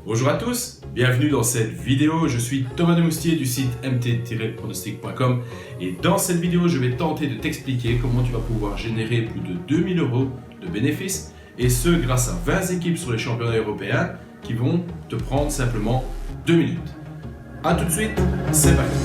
Bonjour à tous, bienvenue dans cette vidéo. Je suis Thomas Demoustier du site mt-pronostic.com et dans cette vidéo, je vais tenter de t'expliquer comment tu vas pouvoir générer plus de 2000 € de bénéfices et ce grâce à 20 équipes sur les championnats européens qui vont te prendre simplement 2 minutes. A tout de suite, c'est parti.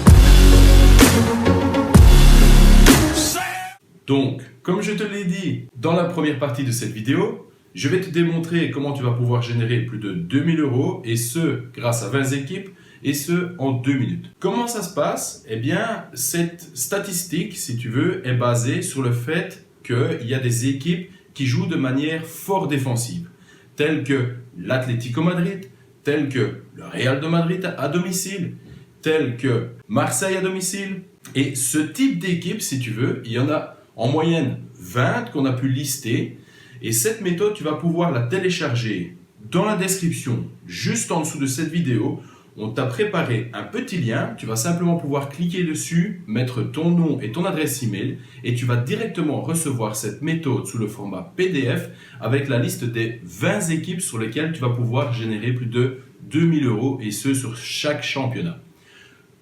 Donc, comme je te l'ai dit dans la première partie de cette vidéo, je vais te démontrer comment tu vas pouvoir générer plus de 2000 € et ce grâce à 20 équipes et ce en 2 minutes. Comment ça se passe? Eh bien, cette statistique, si tu veux, est basée sur le fait qu'il y a des équipes qui jouent de manière fort défensive, telles que l'Atlético Madrid, telles que le Real de Madrid à domicile, telles que Marseille à domicile. Et ce type d'équipe, si tu veux, il y en a en moyenne 20 qu'on a pu lister. Et cette méthode, tu vas pouvoir la télécharger dans la description, juste en dessous de cette vidéo. On t'a préparé un petit lien, tu vas simplement pouvoir cliquer dessus, mettre ton nom et ton adresse email et tu vas directement recevoir cette méthode sous le format PDF avec la liste des 20 équipes sur lesquelles tu vas pouvoir générer plus de 2000 € et ce sur chaque championnat.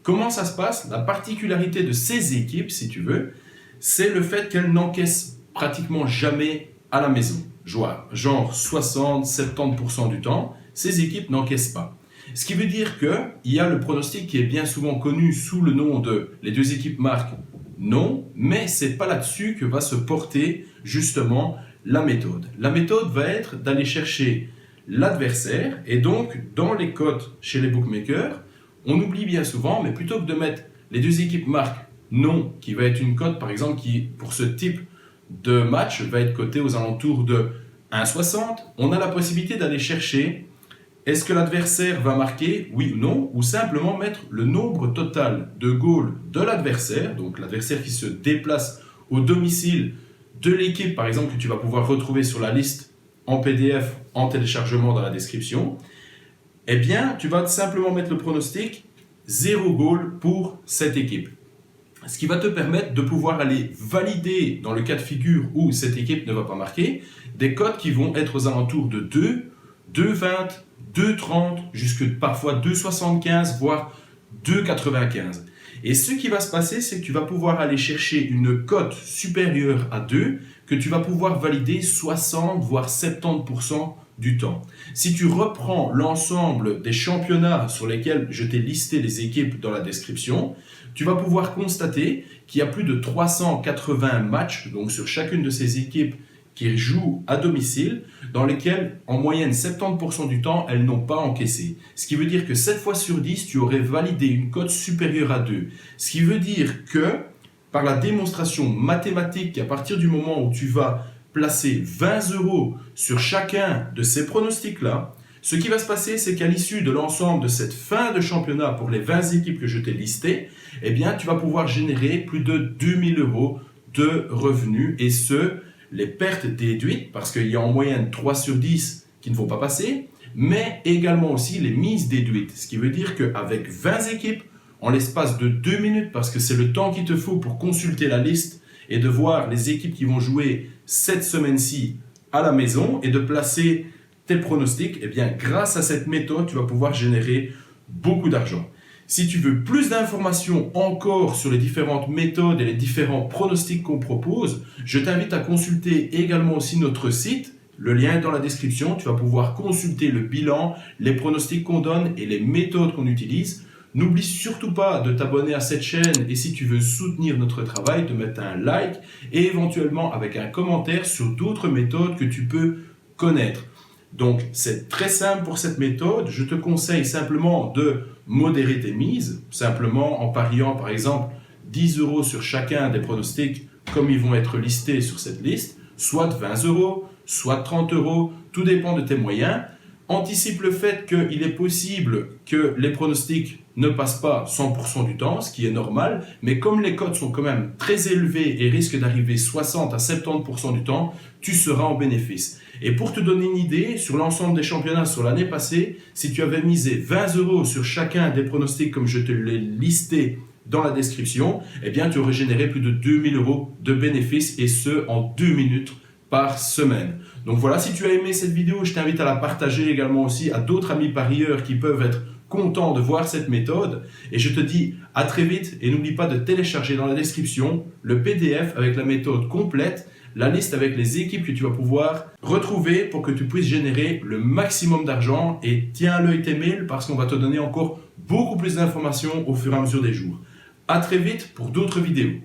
Comment ça se passe? La particularité de ces équipes, si tu veux, c'est le fait qu'elles n'encaissent pratiquement jamais à la maison. Genre 60-70% du temps, ces équipes n'encaissent pas. Ce qui veut dire qu'il y a le pronostic qui est bien souvent connu sous le nom de les deux équipes marquent non, mais c'est pas là-dessus que va se porter justement la méthode. La méthode va être d'aller chercher l'adversaire et donc dans les cotes chez les bookmakers, on oublie bien souvent, mais plutôt que de mettre les deux équipes marquent non, qui va être une cote par exemple qui pour ce type de match va être coté aux alentours de 1,60, on a la possibilité d'aller chercher est-ce que l'adversaire va marquer, oui ou non, ou simplement mettre le nombre total de goals de l'adversaire, donc l'adversaire qui se déplace au domicile de l'équipe, par exemple, que tu vas pouvoir retrouver sur la liste en PDF, en téléchargement dans la description. Eh bien, tu vas simplement mettre le pronostic 0 goal pour cette équipe. Ce qui va te permettre de pouvoir aller valider dans le cas de figure où cette équipe ne va pas marquer, des cotes qui vont être aux alentours de 2, 2,20, 2,30, jusque parfois 2,75, voire 2,95. Et ce qui va se passer, c'est que tu vas pouvoir aller chercher une cote supérieure à 2 que tu vas pouvoir valider 60 voire 70% du temps. Si tu reprends l'ensemble des championnats sur lesquels je t'ai listé les équipes dans la description, tu vas pouvoir constater qu'il y a plus de 380 matchs donc sur chacune de ces équipes qui jouent à domicile, dans lesquels en moyenne 70% du temps, elles n'ont pas encaissé. Ce qui veut dire que 7 fois sur 10, tu aurais validé une cote supérieure à 2. Ce qui veut dire que, par la démonstration mathématique, à partir du moment où tu vas placer 20 € sur chacun de ces pronostics-là, ce qui va se passer, c'est qu'à l'issue de l'ensemble de cette fin de championnat pour les 20 équipes que je t'ai listées, eh bien, tu vas pouvoir générer plus de 2000 € de revenus et ce, les pertes déduites, parce qu'il y a en moyenne 3 sur 10 qui ne vont pas passer, mais également aussi les mises déduites. Ce qui veut dire qu'avec 20 équipes, en l'espace de 2 minutes, parce que c'est le temps qu'il te faut pour consulter la liste et de voir les équipes qui vont jouer cette semaine-ci à la maison et de placer tes pronostics, eh bien, grâce à cette méthode, tu vas pouvoir générer beaucoup d'argent. Si tu veux plus d'informations encore sur les différentes méthodes et les différents pronostics qu'on propose, je t'invite à consulter également aussi notre site. Le lien est dans la description. Tu vas pouvoir consulter le bilan, les pronostics qu'on donne et les méthodes qu'on utilise. N'oublie surtout pas de t'abonner à cette chaîne et si tu veux soutenir notre travail, de mettre un like et éventuellement avec un commentaire sur d'autres méthodes que tu peux connaître. Donc, c'est très simple pour cette méthode. Je te conseille simplement de modérer tes mises, simplement en pariant par exemple 10 € sur chacun des pronostics comme ils vont être listés sur cette liste, soit 20 €, soit 30 €, tout dépend de tes moyens. Anticipe le fait qu'il est possible que les pronostics ne passent pas 100% du temps, ce qui est normal, mais comme les cotes sont quand même très élevées et risquent d'arriver 60 à 70% du temps, tu seras en bénéfice. Et pour te donner une idée, sur l'ensemble des championnats sur l'année passée, si tu avais misé 20 € sur chacun des pronostics comme je te l'ai listé dans la description, eh bien tu aurais généré plus de 2000 € de bénéfices et ce en 2 minutes par semaine. Donc voilà, si tu as aimé cette vidéo, je t'invite à la partager également aussi à d'autres amis parieurs qui peuvent être contents de voir cette méthode. Et je te dis à très vite et n'oublie pas de télécharger dans la description le PDF avec la méthode complète, la liste avec les équipes que tu vas pouvoir retrouver pour que tu puisses générer le maximum d'argent. Et tiens à l'œil tes mails parce qu'on va te donner encore beaucoup plus d'informations au fur et à mesure des jours. À très vite pour d'autres vidéos.